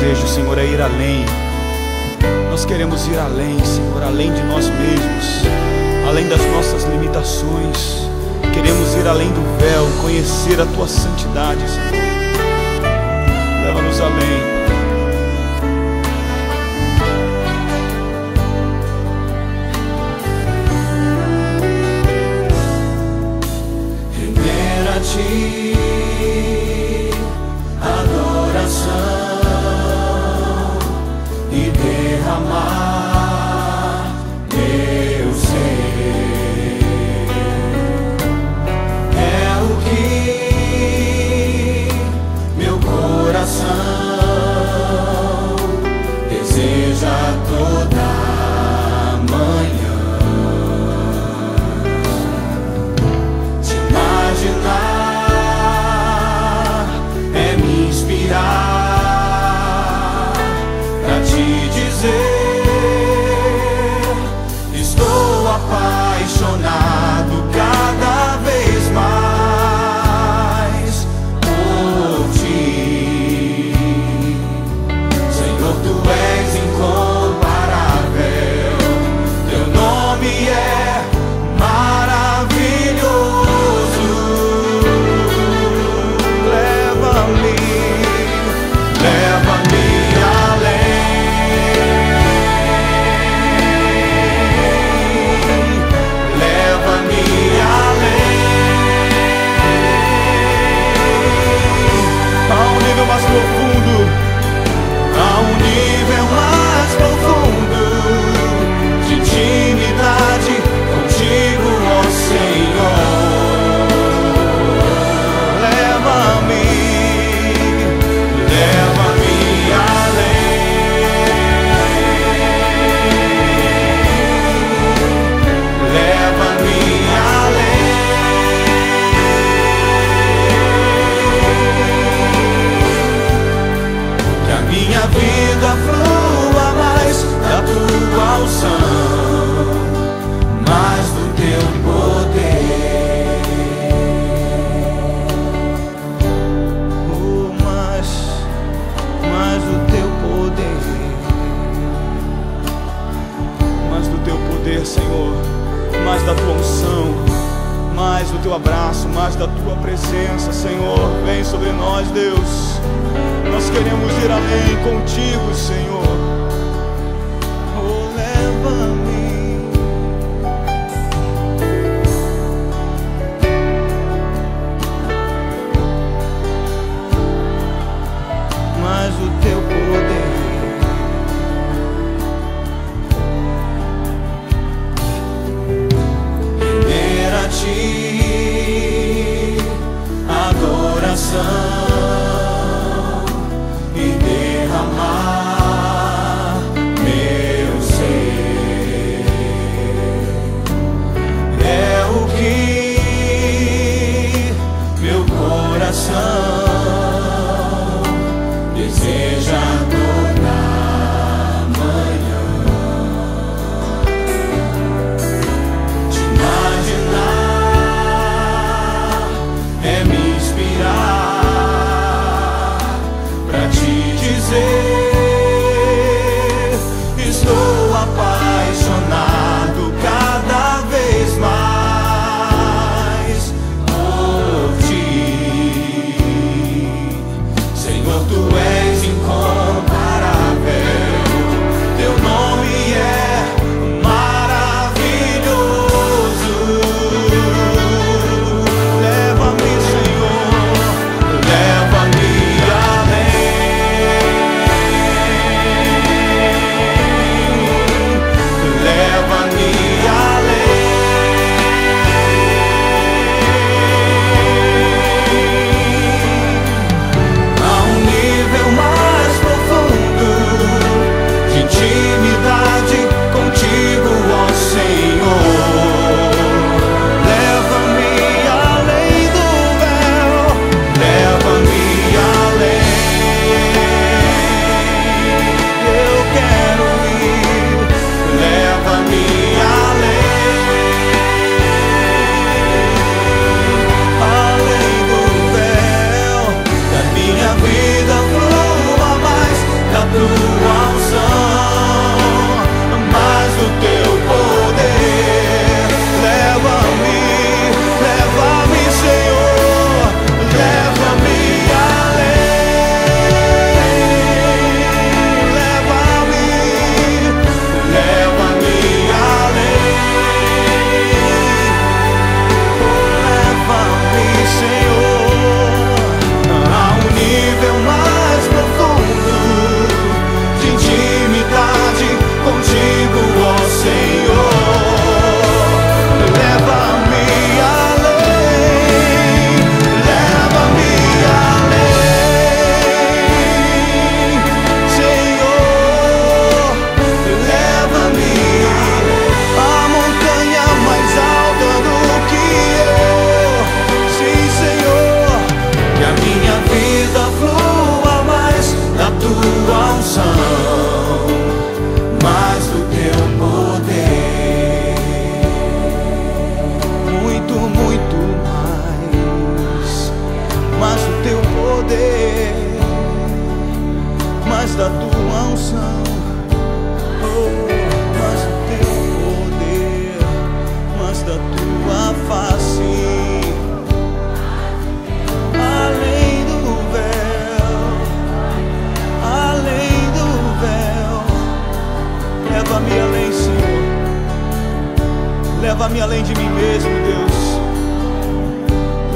desejo, Senhor, é ir além. Nós queremos ir além, Senhor, além de nós mesmos, além das nossas limitações. Queremos ir além do véu, conhecer a Tua santidade, Senhor. Leva-nos além. Adoração e derramar meu ser é o que meu coração deseja toda manhã. Te imaginar pra te dizer, estou apaixonado cada vez mais por ti. Senhor, Tu és incomparável, Teu nome é maravilhoso. Leva-me mais profundo, a um nível mais profundo de intimidade contigo, ó Senhor. Leva-me minha vida flua mais da Tua unção, mais do Teu poder. Oh, mais do Teu poder, mais do Teu poder, Senhor, mais da Tua unção, mais do Teu abraço, mais da Tua presença, Senhor. Vem sobre nós, Deus. Nós queremos ir além contigo, Senhor. Oh, leva-me. Mais o Teu poder, render a Ti adoração e derramar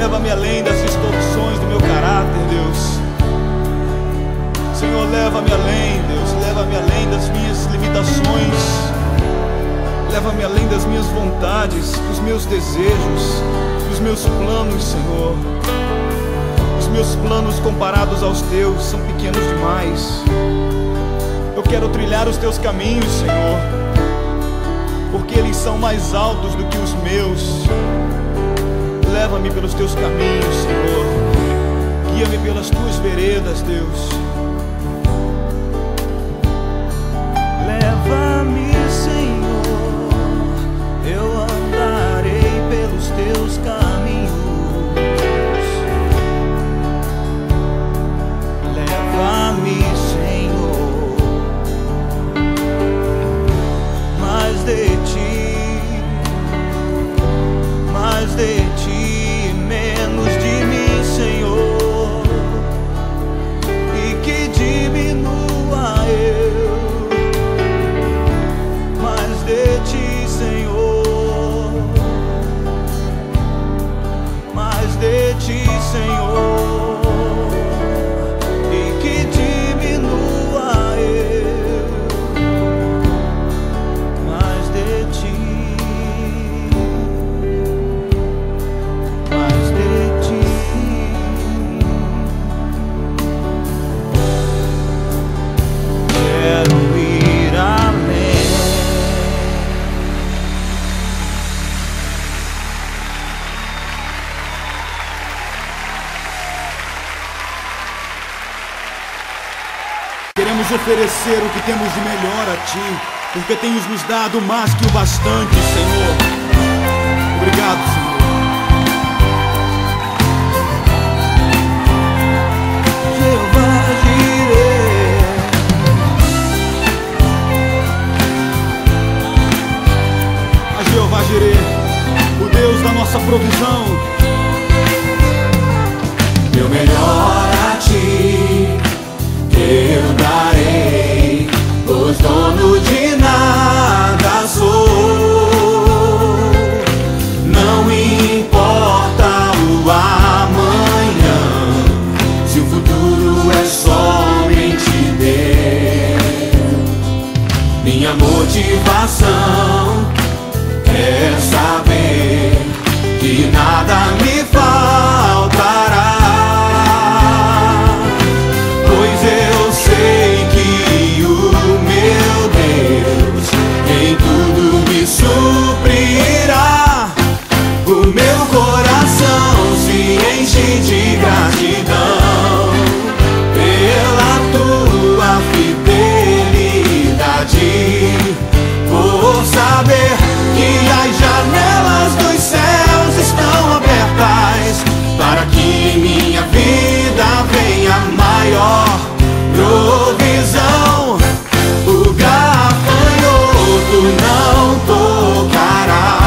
Leva-me além das distorções do meu caráter, Deus. Senhor, leva-me além, Deus. Leva-me além das minhas limitações. Leva-me além das minhas vontades, dos meus desejos, dos meus planos, Senhor. Os meus planos comparados aos teus são pequenos demais. Eu quero trilhar os teus caminhos, Senhor, porque eles são mais altos do que os meus. Leva-me pelos teus caminhos, Senhor. Guia-me pelas tuas veredas, Deus. Leva-me, Senhor, eu andarei pelos teus caminhos. Leva-me, Senhor, mais de ti, menos de mim, Senhor, e que diminua eu. Mais de ti, Senhor, mais de ti, Senhor, e que diminua eu. Mais de ti. Queremos oferecer o que temos de melhor a Ti, porque tens nos dado mais que o bastante, Senhor. Obrigado, Senhor. Jeová Jireh, A Jeová Jireh, o Deus da nossa provisão. meu melhor a ti eu darei, pois dono de nada sou. Não importa o amanhã, se o futuro é somente Deus. Minha motivação é saber que nada me faltará. Eu sei que o meu Deus em tudo me suprirá. O meu coração se enche de gratidão pela tua fidelidade, por saber que as janelas dos céus estão abertas para que em minha vida venha maior provisão. O gafanhoto não tocará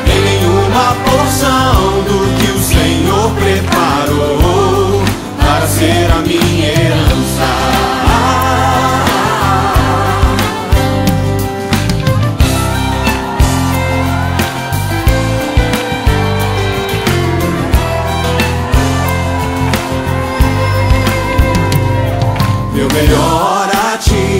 em nenhuma porção do que o Senhor preparou para ser a minha herança. Meu melhor a ti